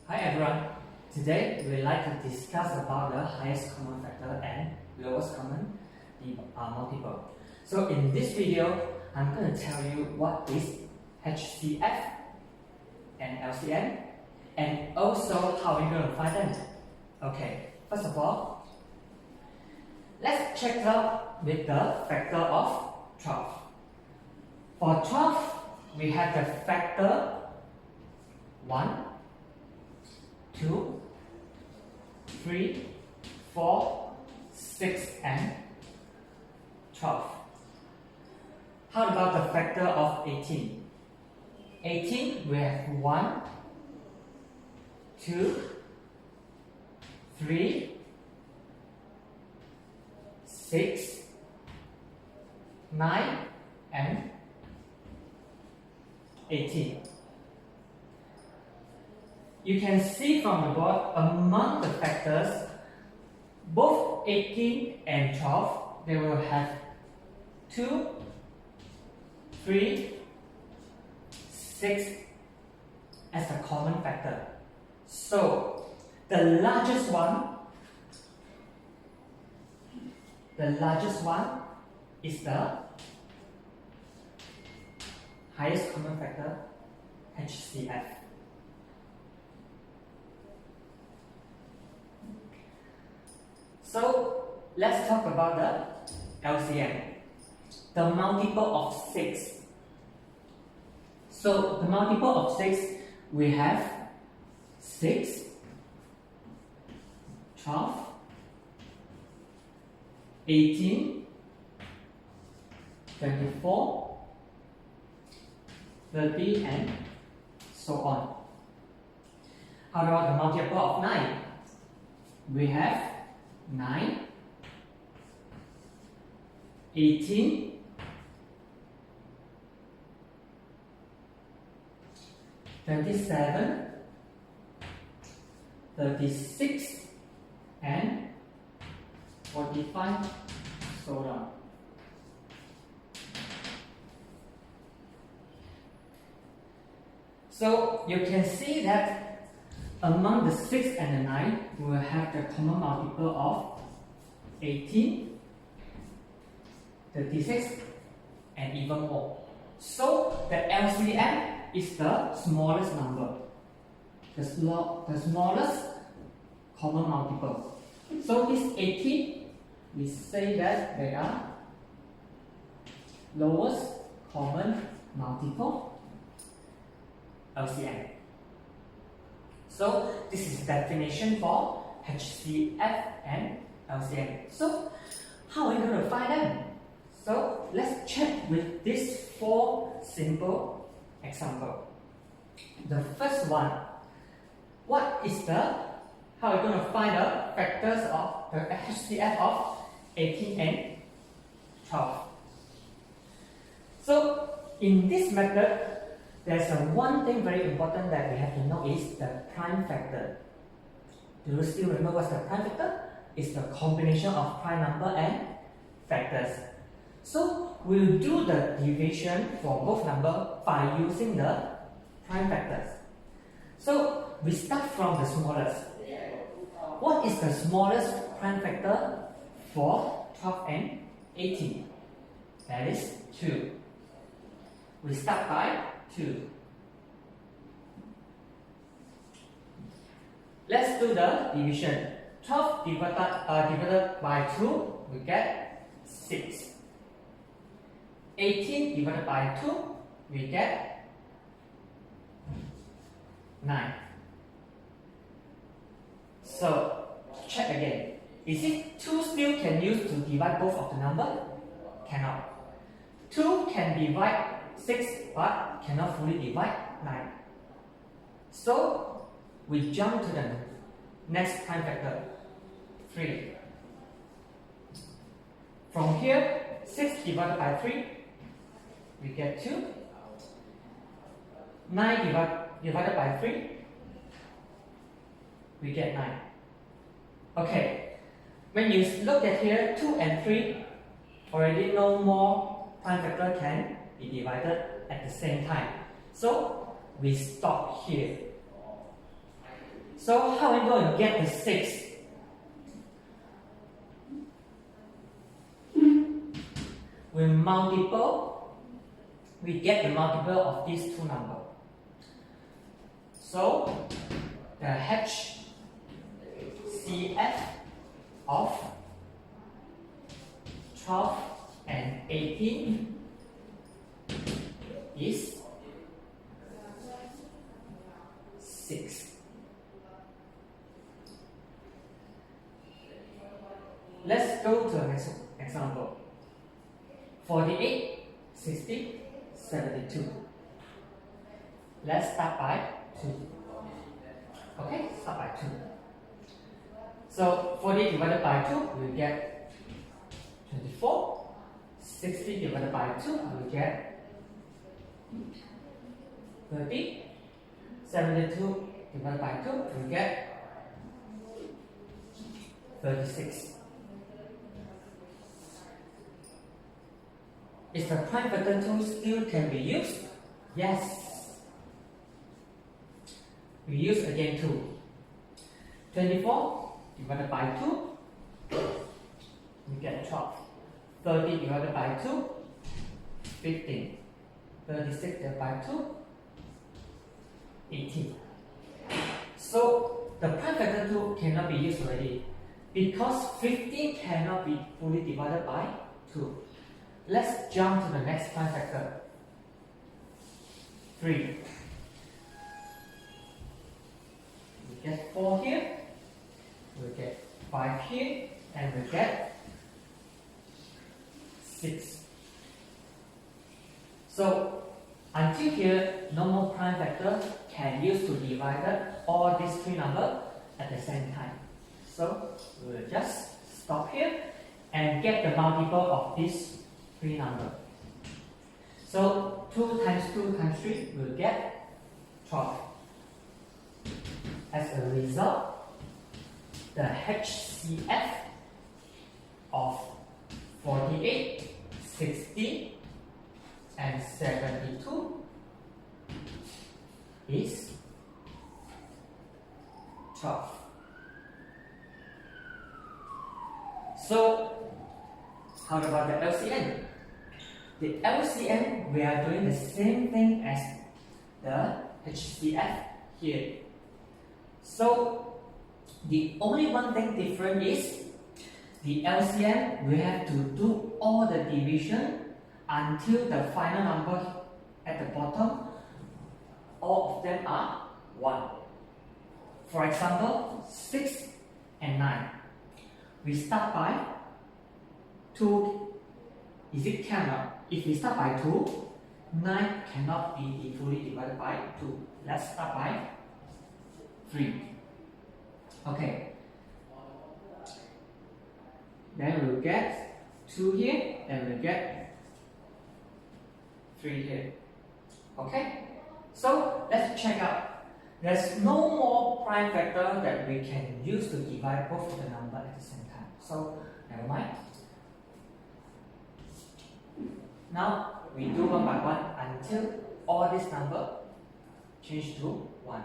Hi everyone, today we would like to discuss about the highest common factor and lowest common multiple. So in this video, I'm going to tell you what is HCF and LCM and also how we're going to find them. Okay, first of all, let's check out with the factor of 12. For 12, we have the factor 1, 2, 3, 4, 6, and 12. How about the factor of 18? 18, we have 1, 2, 3, 6, 9, and 18. You can see from the board, among the factors, both 18 and 12, they will have 2, 3, 6 as a common factor. So, the largest one is the highest common factor, HCF. So, let's talk about the LCM, the multiple of 6. So, the multiple of 6, we have 6, 12, 18, 24, 30, and so on. How about the multiple of 9? We have 9, 18, 27, 36, and 45, so on. So you can see that among the 6 and the 9, we will have the common multiple of 18, 36, and even more. So the LCM is the smallest number, the smallest common multiple. So this 18, we say that they are lowest common multiple, LCM. So this is the definition for HCF and LCM. So how are we going to find them? So let's check with these 4 simple examples. The first one, how are we going to find the factors of the HCF of 18 and 12? So in this method, there's one thing very important that we have to know is the prime factor. Do you still remember what's the prime factor? It's the combination of prime number and factors. So we'll do the division for both numbers by using the prime factors. So we start from the smallest. What is the smallest prime factor for 12 and 18? That is 2. We start by 2. Let's do the division. 12 divided by 2, we get 6. 18 divided by 2, we get 9. So, check again. Is it 2 still can use to divide both of the number? Cannot. 2 can divide 6 but cannot fully divide 9. So, we jump to the next prime factor, 3. From here, 6 divided by 3, we get 2. 9 divided by 3, we get 9. Okay, when you look at here, 2 and 3, already no more prime factor can be divided at the same time. So we stop here. So how are we going to get the 6? We get the multiple of these two numbers. So the HCF of 12 and 18 is 6. Let's go to the next example. 48, 60, 72. Let's start by 2. Okay, start by 2. So 40 divided by 2, we get 24. 60 divided by 2, we get 30. 72 divided by 2, we get 36. Is the prime factor tool still can be used? Yes. We use again 2. 24 divided by 2, we get 12. 30 divided by 2, 15. 36 divided by 2, 18. So the prime factor tool cannot be used already because 15 cannot be fully divided by 2. Let's jump to the next prime factor. 3. We get 4 here, we get 5 here, and we get 6. So until here, no more prime factor can use to divide all these 3 numbers at the same time. So we will just stop here and get the multiple of these 3 numbers. So 2 times 2 times 3 will get 12. As a result, the HCF of 48, 60, and 72 is 12. So, how about the LCM? The LCM, we are doing the same thing as the HCF here. So, the only one thing different is the LCM, we have to do all the division until the final number at the bottom, all of them are 1. For example, 6 and 9. We start by 2. Is it cannot? If we start by 2, 9 cannot be fully divided by 2. Let's start by 3. Okay. Then we'll get 2 here, then we'll get 3 here. Okay? So let's check out. There's no more prime factor that we can use to divide both of the number at the same time. So never mind. Now we do one by one until all this number change to 1.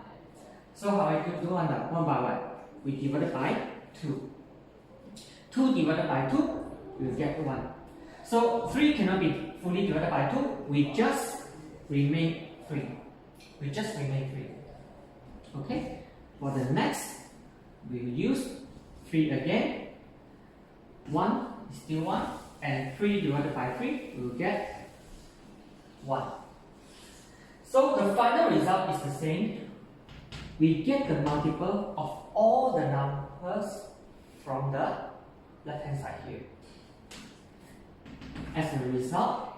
So how I do one by one? We divide it by 2. 2 divided by 2, we will get 1. So 3 cannot be fully divided by 2. We just remain 3. We just remain 3. Okay. For the next, we will use 3 again. 1 is still 1. And 3 divided by 3, we will get 1. So the final result is the same. We get the multiple of all the numbers from the left hand side here. As a result,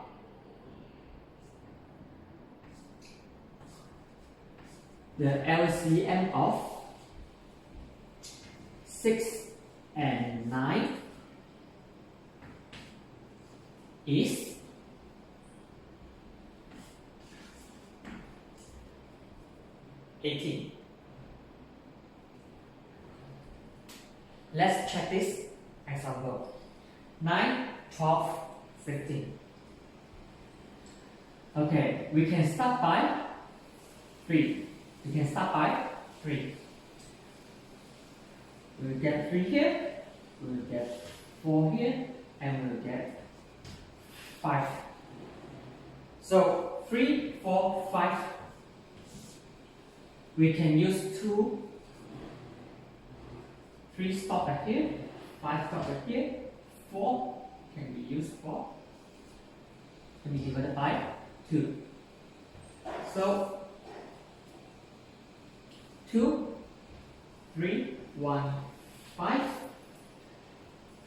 the LCM of 6 and 9 is 18. Let's check this example. 9, 12, 15. Okay, we can start by 3. We can start by 3. We will get 3 here, we will get 4 here, and we will get 5. So 3, 4, 5. We can use 2, 3 stop back here, 5 stop back here, 4 can be used for, can be divided by 2. So 2, 3, 1, 5,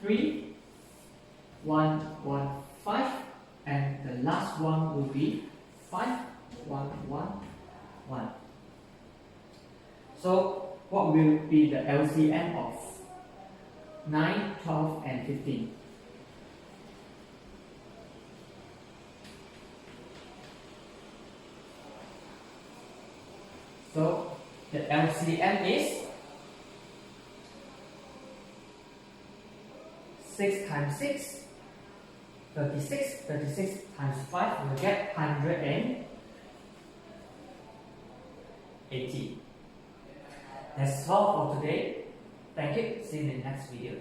3, 1, 1, 5, and the last one will be 5, 1, 1, 1. So what will be the LCM of 9, 12, and 15? So the LCM is 6 times 6, 36, 36 times 5, we will get 180. That's all for today. Thank you. See you in the next video.